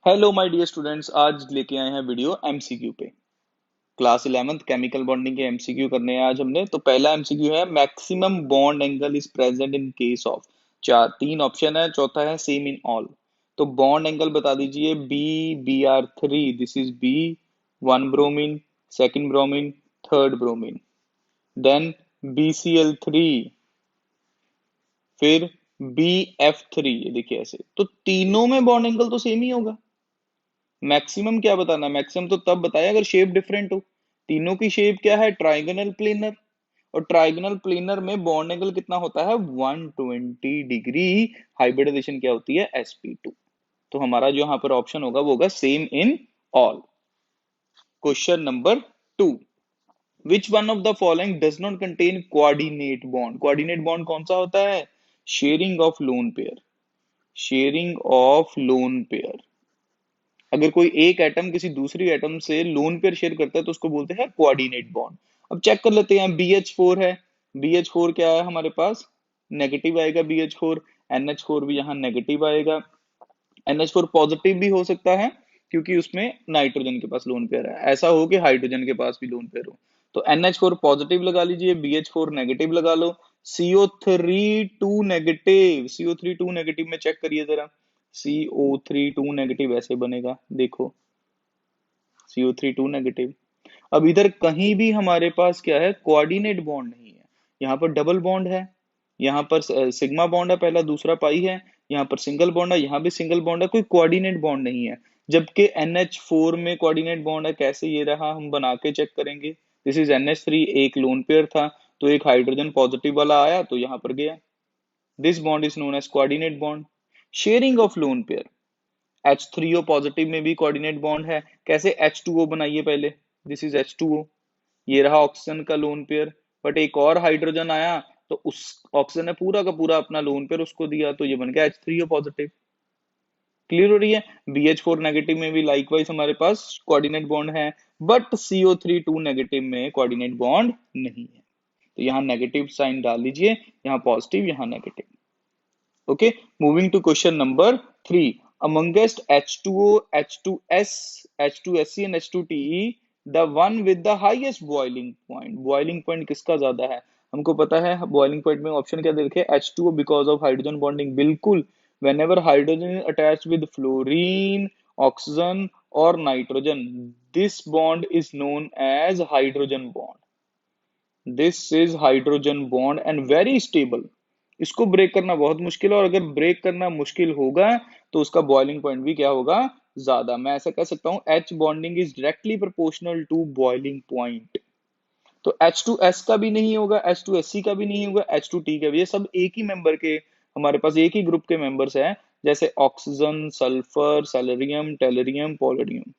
Hello my dear students, आज लेके आए हैं वीडियो एमसीक्यू पे। क्लास 11th केमिकल बॉन्डिंग के एमसीक्यू करने हैं आज हमने। तो पहला एमसीक्यू है, maximum bond angle is present in case of. चार तीन ऑप्शन है, चौथा है सेम इन ऑल। तो बॉन्ड एंगल बता दीजिए। B R 3, this is B, one bromine, second bromine, third bromine. Then BCl3, फिर BF3। ये देखिए ऐसे, तो तीनों में बॉन्ड एंगल तो सेम ही होगा। मैक्सिमम क्या बताना, मैक्सिमम तो तब बताया अगर शेप डिफरेंट हो। तीनों की शेप क्या है, ट्राइगोनल प्लेनर। और ट्राइगोनल प्लेनर में बॉन्ड एंगल कितना होता है, 120 डिग्री। हाइब्रिडाइजेशन क्या होती है, sp2। तो हमारा जो यहाँ पर ऑप्शन होगा वो होगा same in all. Question number 2, which one of the following does not contain coordinate bond. Coordinate bond कौन सा होता है, sharing of lone pair. Sharing of lone pair, अगर कोई एक एटम किसी दूसरी एटम से लोन पेयर शेयर करता है तो उसको बोलते हैं कोऑर्डिनेट बॉन्ड। अब चेक कर लेते हैं, BH4 है। BH4 क्या है हमारे पास, नेगेटिव आएगा BH4। NH4 भी यहाँ नेगेटिव आएगा। NH4 पॉजिटिव भी हो सकता है क्योंकि उसमें नाइट्रोजन के पास लोन पेयर है। ऐसा हो कि हाइड्रोजन के पास भी लोन पेयर हो। तो NH4 पॉजिटिव लगा लीजिए, BH4 नेगेटिव लगा लो। CO3 2 नेगेटिव, CO3 2 नेगेटिव में चेक करिए जरा। CO3 2 नेगेटिव ऐसे बनेगा, देखो CO3 2 नेगेटिव। अब इधर कहीं भी हमारे पास क्या है, कोऑर्डिनेट बॉन्ड नहीं है। यहाँ पर डबल बॉन्ड है, यहाँ पर सिग्मा बॉन्ड है, पहला दूसरा पाई है। यहाँ पर सिंगल बॉन्ड है, यहाँ भी सिंगल बॉन्ड है, कोई कोऑर्डिनेट बॉन्ड नहीं है। जबकि NH4 में कोऑर्डिनेट बॉन्ड है। कैसे ये रहा, हम बना के चेक करेंगे। दिस इज NH3, एक लोन पेयर था तो एक हाइड्रोजन पॉजिटिव वाला आया तो यहाँ पर गया। This bond is known as coordinate bond. Sharing of lone pair, H3O positive में भी कोऑर्डिनेट बॉन्ड है। कैसे, H2O बनाइए पहले। दिस इज H2O, ये रहा ऑक्सीजन का लोन पेयर। बट एक और हाइड्रोजन आया तो उस ऑक्सीजन ने पूरा का पूरा अपना लोन पेयर उसको दिया तो ये बन गया H3O पॉजिटिव। क्लियर हो रही है। BH4 नेगेटिव में भी लाइकवाइज हमारे पास कोऑर्डिनेट बॉन्ड है, बट CO3 2 नेगेटिव में कोऑर्डिनेट बॉन्ड नहीं है। तो यहाँ नेगेटिव साइन डाल लीजिए, यहाँ पॉजिटिव, यहाँ negative. Okay, moving to question number 3. Amongst H2O, H2S, H2SC and H2TE, the one with the highest boiling point. Boiling point किसका ज्यादा है, हमको पता है। boiling point में ऑप्शन क्या दे रखे, H2O because of hydrogen bonding। बिल्कुल, whenever hydrogen is attached with fluorine, oxygen or nitrogen, this bond is known as hydrogen bond। This is hydrogen bond and very stable. इसको break करना बहुत मुश्किल है, और अगर ब्रेक करना मुश्किल होगा तो उसका बॉइलिंग पॉइंट भी क्या होगा, ज्यादा। मैं ऐसा कह सकता हूं, H bonding is directly proportional to boiling point. तो H2S का भी नहीं होगा, H2SC का भी नहीं होगा, H2T का भी। ये सब एक ही मेंबर के, हमारे पास एक ही ग्रुप के मेंबर्स हैं, जैसे ऑक्सीजन, सल्फर, सेलेरियम, टेलरियम, पोलोनियम।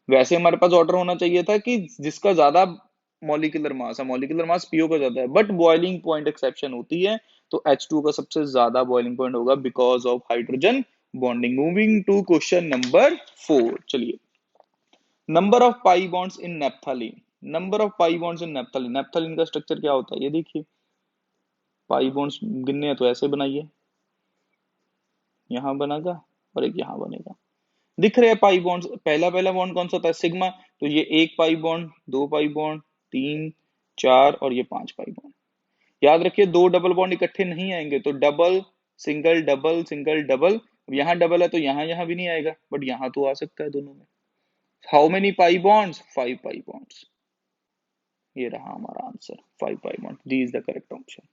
वैसे हमारे पास ऑर्डर होना चाहिए था कि जिसका ज्यादा मॉलिक्यूलर मास है, मॉलिक्यूलर मास पीओ का ज्यादा है, बट बॉइलिंग पॉइंट एक्सेप्शन होती है। तो H2 का सबसे ज्यादा बॉइलिंग पॉइंट होगा because of hydrogen bonding. Moving to question number 4, चलिए। Number of pi bonds in naphthalene. Number of pi bonds in naphthalene. Naphthalene का स्ट्रक्चर क्या होता है, ये देखिए। पाई बॉन्ड्स गिनने हैं तो ऐसे बनाइए, यहां बनेगा और एक यहां बनेगा। दिख रहे हैं पाई बॉन्ड्स। पहला पहला बॉन्ड कौन सा होता है, सिग्मा। तो ये एक पाई बॉन्ड, दो पाई बॉन्ड, तीन, चार, और ये पांच पाई बॉन्ड। याद रखिए, दो डबल बॉन्ड इकट्ठे नहीं आएंगे, तो double single double single double. अब यहाँ डबल है तो यहाँ यहाँ भी नहीं आएगा, बट यहाँ तो आ सकता है दोनों में। How many pi bonds, 5 pi bonds. ये रहा हमारा answer, 5 pi bond. D is the correct option.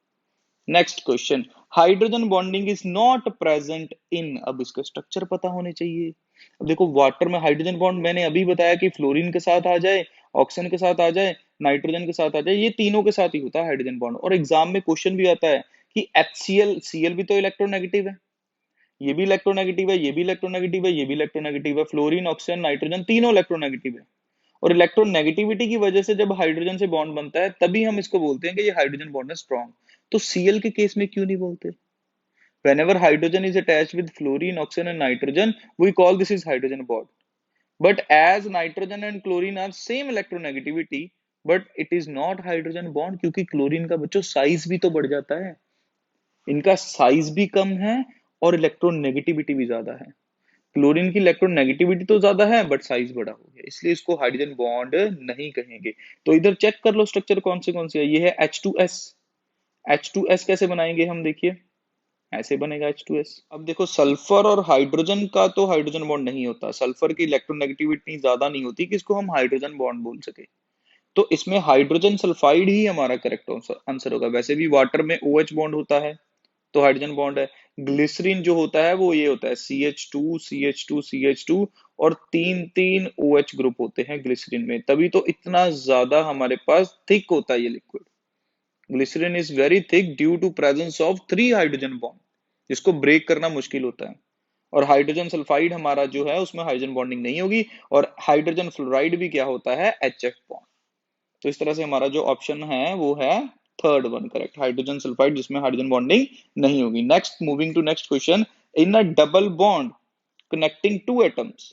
Next question, hydrogen bonding is not present in. अब इसका स्ट्रक्चर पता होने चाहिए। अब देखो, वाटर में हाइड्रोजन बॉन्ड मैंने अभी बताया कि फ्लोरीन के साथ आ जाए, ऑक्सीजन के साथ आ जाए, नाइट्रोजन के साथ आ जाए, ये तीनों के साथ ही होता है हाइड्रोजन बॉन्ड। और एग्जाम में क्वेश्चन भी आता है कि HCl, Cl भी तो इलेक्ट्रोनेगेटिव है, ये भी इलेक्ट्रोनेगेटिव है, ये भी इलेक्ट्रोनेगेटिव है, ये भी इलेक्ट्रोनेगेटिव है। फ्लोरीन, ऑक्सीजन, नाइट्रोजन तीनों इलेक्ट्रोनेगेटिव है। और इलेक्ट्रोनेगेटिविटी की वजह से जब हाइड्रोजन से बॉन्ड बनता है तभी हम इसको बोलते हैं कि ये हाइड्रोजन बॉन्ड है स्ट्रॉन्ग। तो Cl के केस में क्यों नहीं बोलते। Whenever hydrogen is attached with fluorine, oxygen and nitrogen, we call this is hydrogen bond. But as nitrogen and chlorine are same electronegativity, but it is not hydrogen bond, क्योंकि chlorine का बच्चों size भी तो बढ़ जाता है, इनका size भी कम है और इलेक्ट्रोनेगेटिविटी भी ज्यादा है। क्लोरीन की इलेक्ट्रोनेगेटिविटी तो ज्यादा है बट साइज बड़ा हो गया, इसलिए इसको हाइड्रोजन बॉन्ड नहीं कहेंगे। तो इधर चेक कर लो स्ट्रक्चर कौन से है, ये है H2S। H2S कैसे बनाएंगे हम, देखिए ऐसे बनेगा H2S। अब देखो सल्फर और हाइड्रोजन का तो हाइड्रोजन बॉन्ड नहीं होता, सल्फर की इलेक्ट्रोनेगेटिविटी ज्यादा नहीं होती कि इसको हम हाइड्रोजन बॉन्ड बोल सके। तो इसमें हाइड्रोजन सल्फाइड ही हमारा करेक्ट आंसर होगा। वैसे भी वाटर में OH बॉन्ड होता है तो हाइड्रोजन बॉन्ड है। ग्लिसरीन जो होता है वो ये होता है CH2 CH2 CH2, और तीन तीन OH ग्रुप होते हैं ग्लिसरीन में, तभी तो इतना ज्यादा हमारे पास थिक होता है ये liquid. Glycerine is very thick due to presence of 3 hydrogen bond, जिसको ब्रेक करना मुश्किल होता है। और हाइड्रोजन सल्फाइड हमारा जो है उसमें हाइड्रोजन बॉन्डिंग नहीं होगी, और हाइड्रोजन फ्लोराइड भी क्या होता है, HF बॉन्ड। तो इस तरह से हमारा जो ऑप्शन है वो है third one correct, hydrogen sulphide जिसमें हाइड्रोजन बॉन्डिंग नहीं होगी। Next, moving to next question. In a double bond connecting two atoms,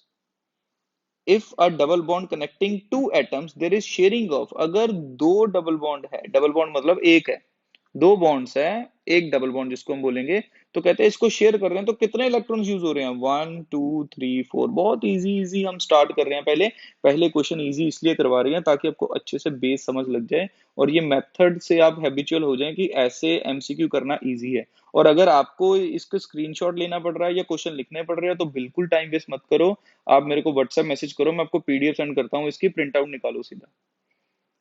if a double bond connecting two atoms there is sharing of, अगर दो double bond है, double bond मतलब एक है, दो बॉन्ड्स है, एक डबल बॉन्ड जिसको हम बोलेंगे, तो कहते हैं इसको शेयर कर रहे हैं तो कितने इलेक्ट्रॉन्स यूज हो रहे हैं, 1 2 3 4। बहुत इजी इजी हम स्टार्ट कर रहे हैं, पहले पहले क्वेश्चन इजी इसलिए करवा रहे हैं ताकि आपको अच्छे से बेस समझ लग जाए, और ये मेथड से आप हैबिचुअल हो जाएं कि ऐसे MCQ करना इजी है। और अगर आपको इसको स्क्रीनशॉट लेना पड़ रहा है या क्वेश्चन लिखने पड़ रहे हैं तो बिल्कुल टाइम वेस्ट मत करो, आप मेरे को व्हाट्सएप मैसेज करो, मैं आपको PDF सेंड करता हूँ, इसकी प्रिंट आउट निकालो सीधा।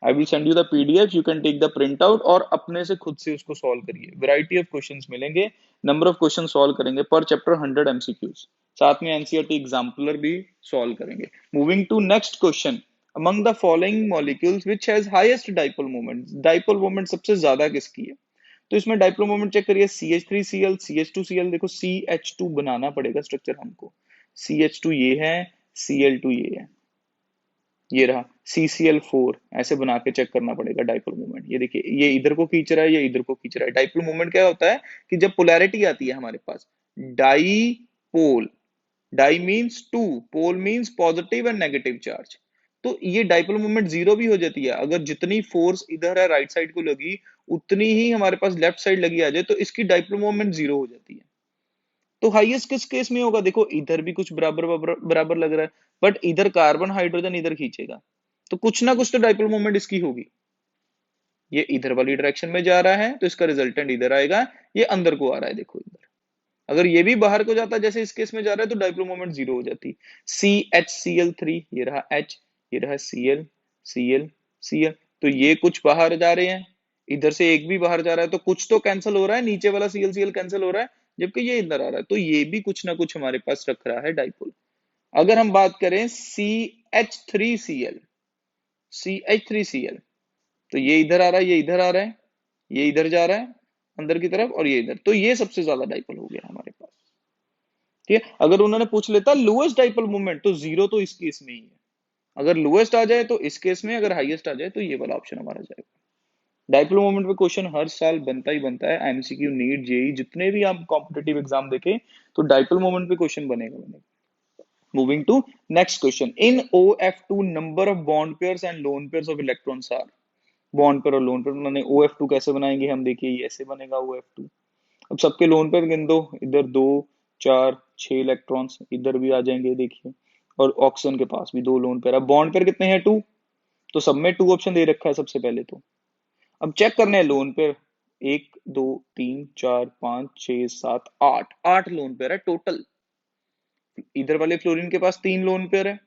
I will send you the PDF, you can take the print out और अपने से खुद से उसको सॉल्व करिए। वैरायटी ऑफ क्वेश्चंस मिलेंगे, नंबर ऑफ क्वेश्चन सॉल्व करेंगे पर चैप्टर 100 MCQs, साथ में NCERT एग्जाम्पलर भी सॉल्व करेंगे। Moving to next question. Among the following molecules which has highest dipole moment, dipole moment सबसे ज्यादा किसकी है, तो इसमें डाइपोल मोमेंट चेक करिए। CH3Cl CH2Cl, देखो CH2 बनाना पड़ेगा स्ट्रक्चर हमको, CH2 ये है, Cl2 ये है, ये रहा CCl4, ऐसे बना के चेक करना पड़ेगा डाइपोल मोमेंट। ये देखिए ये इधर को खींच रहा है, ये इधर को खींच रहा है। डाइपोल मोमेंट क्या होता है कि जब पोलैरिटी आती है हमारे पास, dipole, di means two, pole means positive and negative charge, तो ये डाइपोल मोमेंट जीरो भी हो जाती है अगर जितनी फोर्स इधर है राइट साइड को लगी उतनी ही हमारे पास लेफ्ट साइड लगी आ जाए, तो इसकी डाइपोल मोमेंट जीरो हो जाती है। तो हाईएस्ट किस केस में होगा, देखो इधर भी कुछ बराबर बराबर बराबर लग रहा है, बट इधर कार्बन हाइड्रोजन इधर खींचेगा, तो कुछ ना कुछ तो डाइपोल मोमेंट इसकी होगी। ये इधर वाली डायरेक्शन में जा रहा है तो इसका रिजल्टेंट इधर आएगा, ये अंदर को आ रहा है देखो इधर। अगर ये भी बाहर को जाता जैसे इस केस में जा रहा है तो डाइपोल मोमेंट जीरो हो जाती। CHCl3, ये रहा H, ये रहा Cl, Cl, Cl, तो ये कुछ बाहर जा रहे हैं, इधर से एक भी बाहर जा रहा है तो कुछ तो कैंसिल हो रहा है, नीचे वाला ClCl कैंसिल हो रहा है, जबकि ये इधर आ रहा है, तो ये भी कुछ ना कुछ हमारे पास रख रहा है डाइपोल। अगर हम बात करें CH3Cl, CH3Cl, तो ये इधर आ रहा है, ये इधर आ रहा है, ये इधर जा रहा है अंदर की तरफ, और ये इधर, तो ये सबसे ज्यादा डाइपोल हो गया हमारे पास। ठीक है, अगर उन्होंने पूछ लेता लोएस्ट डाइपोल मोमेंट तो जीरो तो इस केस में ही है, अगर लोएस्ट आ जाए तो इस केस में, अगर हाईएस्ट आ जाए तो ये वाला ऑप्शन हमारा जाएगा। डाइपोल मोमेंट पे क्वेश्चन हर साल बनता ही बनता है, MCQ नीट जेई जितने भी आप कॉम्पिटेटिव एग्जाम देखें तो डाइपोल मोमेंट पे क्वेश्चन बनेगा। Moving to next question. In OF2 number of bond pairs and lone pairs of electrons are, bond pair और लोन पेयर उन्होंने OF2 कैसे बनाएंगे हम, देखिए ये ऐसे बनेगा OF2। अब सबके लोन पेयर गिन दो, इधर 2 4 6 इलेक्ट्रॉन्स इधर भी आ जाएंगे देखिए, और ऑक्सीजन के पास भी 2 लोन पेयर। अब बॉन्ड पेयर कितने हैं, 2, तो सब में 2 ऑप्शन दे रखा है सबसे पहले तो। अब चेक करने हैं लोन पेयर, 1 2 3 4 5 6 7 8, 8 लोन पेयर है टोटल। इधर वाले फ्लोरीन के पास 3 लोन पेयर है,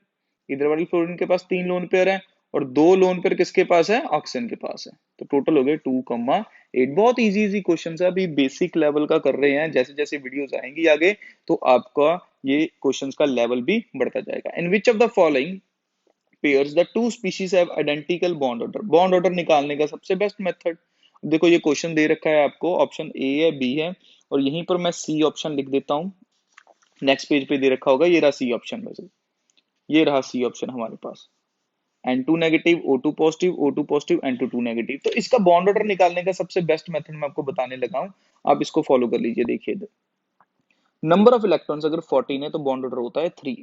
इधर वाली फ्लोरीन के पास 3 लोन पेयर है, और 2 लोन पेयर किसके पास है, ऑक्सीजन के पास है, तो टोटल हो गए 2,8। बहुत इजी इजी क्वेश्चन है, अभी बेसिक लेवल का कर रहे हैं, जैसे जैसे वीडियोस आएंगी आगे तो आपका ये क्वेश्चंस का लेवल भी बढ़ता जाएगा। In which of the following pairs the two species have identical bond order, bond order निकालने का सबसे बेस्ट मेथड। देखो ये क्वेश्चन दे रखा है आपको, ऑप्शन ए है, बी है, और यहीं पर मैं सी ऑप्शन लिख देता हूँ। नेक्स्ट पेज पे दे रखा होगा, ये रहा सी ऑप्शन, वैसे ये रहा सी ऑप्शन हमारे पास, N2 negative, O2 positive, O2 positive, N2 negative. तो इसका बॉन्ड ऑर्डर निकालने का सबसे बेस्ट मेथड मैं आपको बताने लगा हूं, आप इसको फॉलो कर लीजिए। देखिए नंबर ऑफ इलेक्ट्रॉन्स अगर 14 है तो बॉन्ड ऑर्डर होता है 3,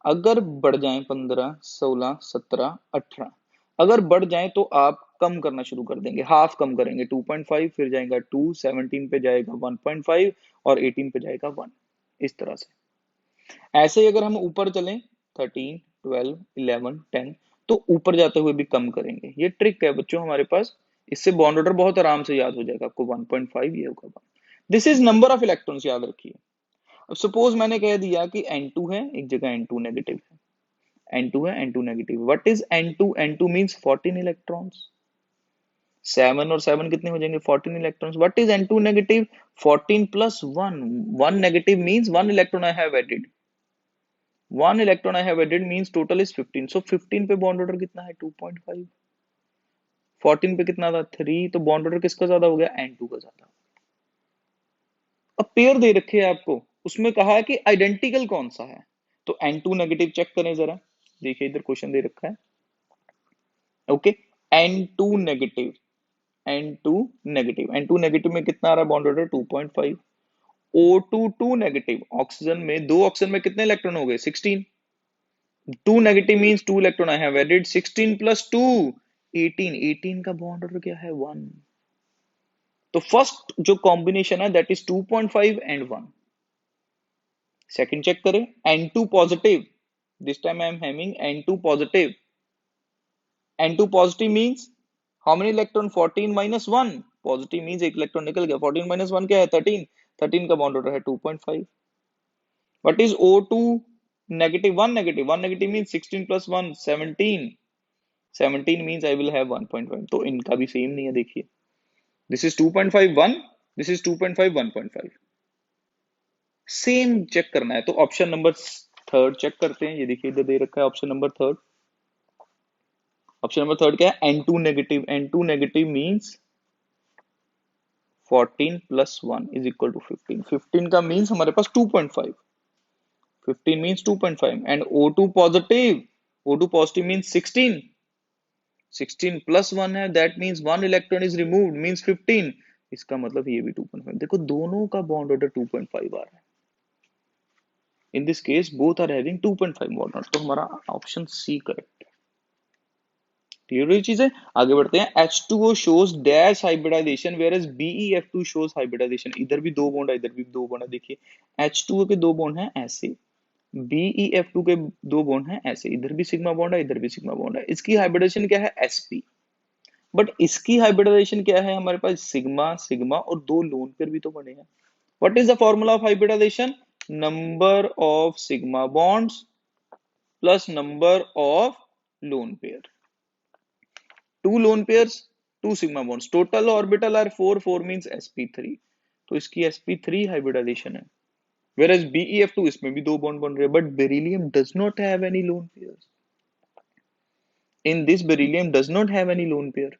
अगर बढ़ जाए 15 16 17 18, अगर बढ़ जाए तो आप कम करना शुरू कर देंगे, हाफ कम करेंगे, 2.5 फिर जाएगा 2, 17 पे जाएगा 1.5, और 18 पे जाएगा 1, इस तरह से। ऐसे ही अगर हम ऊपर चलें 13, 12, 11, 10 तो ऊपर जाते हुए भी कम करेंगे। ये ट्रिक है बच्चों हमारे पास, इससे बॉन्ड ऑर्डर बहुत आराम से याद हो जाएगा आपको। 1.5 ये होगा 1। This is number of electrons, याद रखिए। अब सपोज मैंने कह दिया कि N2 है, एक जगह N2 नेगेटिव है, N2 है, N2 negative. What is N2? N2 means 14 electrons. 7 और 7 कितने हो जाएंगे? 14 electrons. What is N2 negative? 14 plus 1। 1 negative means 1 electron I have added. 1 electron I have added means total is 15। So 15 पे bond order कितना है? 2.5। 14 पे कितना था? 3। तो बॉन्ड ऑर्डर किसका ज्यादा हो गया? N2 का ज्यादा। अब पेयर दे रखे है आपको, उसमें कहा है कि आइडेंटिकल कौन सा है। तो N2 नेगेटिव चेक करें जरा, देखिए इधर क्वेश्चन दे रखा है। Okay, N2 negative, N2 negative, N2 negative में कितना आ रहा है bond order? 2.5। O2 2 negative, oxygen में, दो ऑक्सीजन में कितने इलेक्ट्रॉन हो गए? 16। 2 negative means 2 electron I have added. 16 plus 2 18। 18 का बॉन्ड ऑर्डर क्या है? 1। तो फर्स्ट जो कॉम्बिनेशन है that is 2.5 and 1। Second check करें, N2 positive, this time I am having N2 positive. N2 positive means how many electron? 14 minus 1। Positive means एक electron निकल गया। 14 माइनस 1 क्या है? 13। 13 का बॉन्ड ऑर्डर है 2.5। What is O2 negative? 1 negative, 1 negative means 16 plus 1 17। 17 means I will have 1.5। तो इनका भी सेम नहीं है, देखिए this is 2.5 1, this is 2.5 1.5। Same check करना है तो ऑप्शन नंबर थर्ड चेक करते हैं। ये देखिए इधर दे रखा है option number third. Option number third क्या है? N2 negative. N2 negative means 14 plus 1 is equal to 15। 15 का मींस हमारे पास 2.5। 15 means 2.5 and O2 positive. O2 positive means 16। 16 plus 1 है, that means 1 electron is removed means 15। इसका मतलब ये भी 2.5। देखो दोनों का बॉन्ड ऑर्डर 2.5 आ रहा है। In this case both are having 2.5 bond order, तो हमारा ऑप्शन सी करेक्ट। क्लियर हुई चीजें? आगे बढ़ते हैं। H2O shows dash hybridization whereas BeF2 shows hybridization। इधर भी दो बॉन्ड है, इधर भी दो बॉन्ड है। देखिए H2O के दो बॉन्ड हैं ऐसे, BeF2 के दो बॉन्ड हैं ऐसे, इधर भी सिग्मा बॉन्ड है, इधर भी सिग्मा बॉन्ड है। इसकी हाइब्रिडाइजेशन क्या है? sp। बट इसकी हाइब्रिडाइजेशन क्या है? हमारे पास सिग्मा सिग्मा और दो लोन पेयर भी तो बने हैं। What is the formula of hybridisation? Number of sigma bonds plus number of lone pair. Two lone pairs, two sigma bonds, total orbital are 4, 4 means sp3। तो इसकी sp3 हाइब्रिडाइजेशन है। whereas BeF2 इसमें भी दो बॉन्ड बन रहे हैं, but beryllium does not have any lone pairs. In this beryllium does not have any lone pair.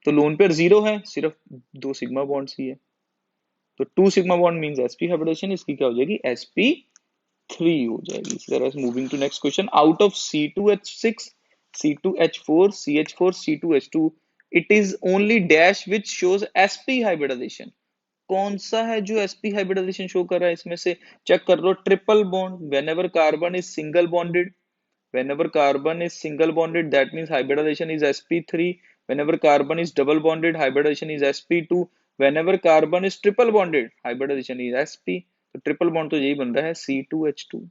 तो लोन पेयर जीरो है, सिर्फ दो सिग्मा बॉन्ड्स ही है। तो two sigma bond means sp hybridisation, इसकी क्या हो जाएगी? sp3 हो जाएगी। इसी तरह से moving to next question. Out of C2H6, C2H4, CH4, C2H2, it is only dash which shows sp hybridization। कौन सा है जो sp हाइब्रिडाइजेशन शो कर रहा है इसमें से? चेक कर लो। Triple bond, whenever carbon is single bonded, whenever carbon is single bonded that means hybridization is sp3। whenever carbon is double bonded hybridization is sp2। whenever carbon is triple bonded hybridization is sp। तो triple bond तो यही बन रहा है C2H2,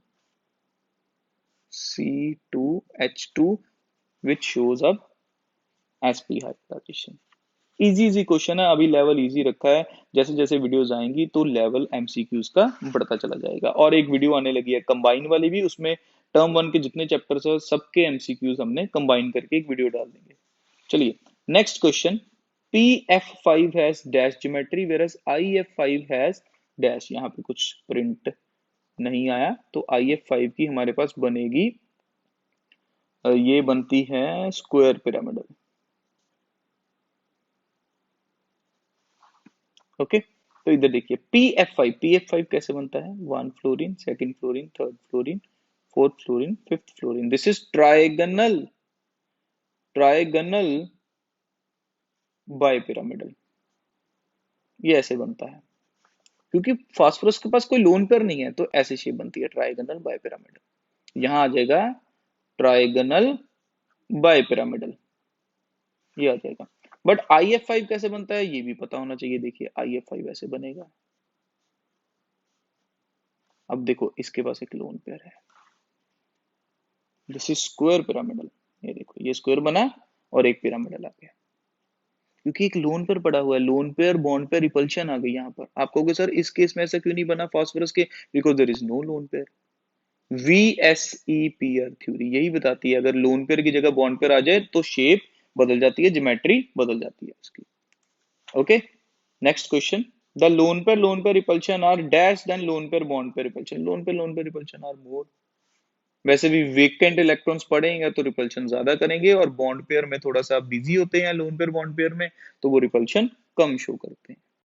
C2H2 which shows up sp hybridization। Easy easy question है, अभी level easy रखा है। जैसे जैसे वीडियोस आएंगी तो लेवल एमसीक्यूज का बढ़ता चला जाएगा। और एक वीडियो आने लगी है कंबाइन वाली भी, उसमें टर्म वन के जितने चैप्टर्स है सबके एमसीक्यूज हमने कंबाइन करके एक वीडियो डाल देंगे। चलिए next question. PF5 has dash geometry whereas IF5 has dash. यहाँ पे कुछ प्रिंट नहीं आया, तो IF5 की हमारे पास बनेगी, ये बनती है स्क्वायर पिरामिडल। ओके, तो इधर देखिए PF5 कैसे बनता है? 1 fluorine, second fluorine, third fluorine, fourth fluorine, fifth fluorine. This is trigonal, trigonal bipyramidal. ये ऐसे बनता है क्योंकि फास्फोरस के पास कोई लोन पेयर नहीं है, तो ऐसी शेप बनती है ट्राइगोनल बाइपिरामिडल। यहां आ जाएगा ट्राइगोनल बाइपिरामिडल, ये आ जाएगा। बट IF5 कैसे बनता है ये भी पता होना चाहिए। देखिए IF5 ऐसे बनेगा, अब देखो इसके पास एक लोन पेयर है, दिस इज स्क्वायर पिरामिडल। ये देखो ये स्क्वायर बना और एक पिरामिडल आ गया, क्योंकि एक लोन पेयर पड़ा हुआ है, lone pair bond pair repulsion आ गई यहाँ पर। आप कहोगे सर इस केस में ऐसा क्यों नहीं बना फास्फोरस के, because there is no lone pair. VSEPR theory यही बताती है, अगर लोन पेयर की जगह बॉन्ड पेयर आ जाए तो शेप बदल जाती है, ज्योमेट्री बदल जाती है उसकी। Okay, next question. The lone pair repulsion are dash then lone pair bond pair repulsion. Lone pair repulsion are more. वैसे भी वेकेंट इलेक्ट्रॉन्स पड़ेंगे तो रिपल्शन ज्यादा करेंगे, और बॉन्ड पेयर में थोड़ा सा बिजी होते हैं लोन पेयर बॉन्ड पेयर में, तो वो रिपल्शन कम शो करते हैं।